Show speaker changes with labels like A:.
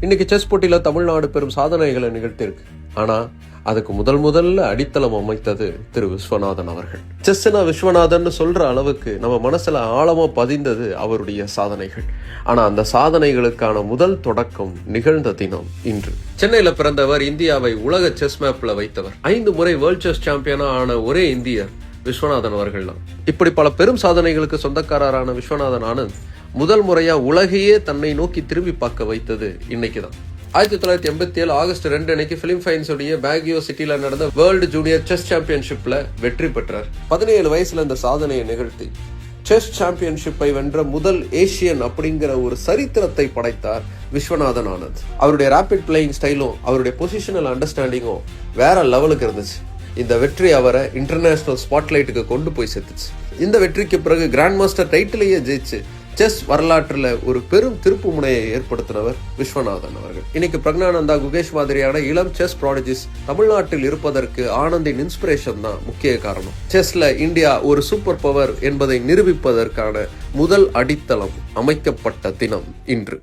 A: இன்னைக்கு செஸ் போட்டியில தமிழ்நாடு பெரும் சாதனைகளை நிகழ்த்தியிருக்கு. ஆனா அதுக்கு முதல்ல அடித்தளம் அமைத்தது திரு விஸ்வநாதன் அவர்கள். செஸ்னா விஸ்வநாதன் சொல்ற அளவுக்கு நம்ம மனசுல ஆழமா பதிந்தது அவருடைய சாதனைகள். ஆனா அந்த சாதனைகளுக்கான முதல் தொடக்கம் நிகழ்ந்த தினம் இன்று. சென்னையில பிறந்தவர், இந்தியாவை உலக செஸ் மேப்ல வைத்தவர், 5 முறை வேர்ல்ட் செஸ் சாம்பியனா ஆன ஒரே இந்தியர் விஸ்வநாதன் அவர்கள் தான். இப்படி பல பெரும் சாதனைகளுக்கு சொந்தக்காரரான விஸ்வநாதன் ஆனந்த் முதல் முறையா உலகையே தன்னை நோக்கி திரும்பி பார்க்க வைத்தது இன்னைக்குதான். 1987 ஆகஸ்ட் 2 அன்னைக்கு பிலிப்பைன்ஸ் உடைய பேகியோ சிட்டில நடந்த வேர்ல்டு ஜூனியர் செஸ் சாம்பியன்ஷிப்ல வெற்றி பெற்றார். 17 வயசுல இந்த சாதனையை நிகழ்த்தி செஸ் சாம்பியன்ஷிப்பை வென்ற முதல் ஏசியன் அப்படிங்கிற ஒரு சரித்திரத்தை படைத்தார் விஸ்வநாதன் ஆனந்த். அவருடைய ரேபிட் பிளேயிங் ஸ்டைலும் அவருடைய பொசிஷனல் அண்டர்ஸ்டாண்டிங்கும் வேற லெவலுக்கு இருந்துச்சு. இந்த வெற்றி அவரை இன்டர்நேஷனல் ஸ்பாட்லைட்டுக்கு கொண்டு போய் சேர்த்துச்சு. இந்த வெற்றிக்கு பிறகு கிராண்ட் மாஸ்டர் டைட்டிலையே ஜெயிச்சு செஸ் வரலாற்றுல ஒரு பெரும் திருப்பு முனையை ஏற்படுத்தினவர் விஸ்வநாதன் அவர்கள். இன்னைக்கு பிரக்ஞானந்தா, குகேஷ் மாதிரியான இளம் செஸ் ப்ராடஜிஸ் தமிழ்நாட்டில் இருப்பதற்கு ஆனந்தின் இன்ஸ்பிரேஷன் தான் முக்கிய காரணம். செஸ்ல இந்தியா ஒரு சூப்பர் பவர் என்பதை நிரூபிப்பதற்கான முதல் அடித்தளம் அமைக்கப்பட்ட தினம் இன்று.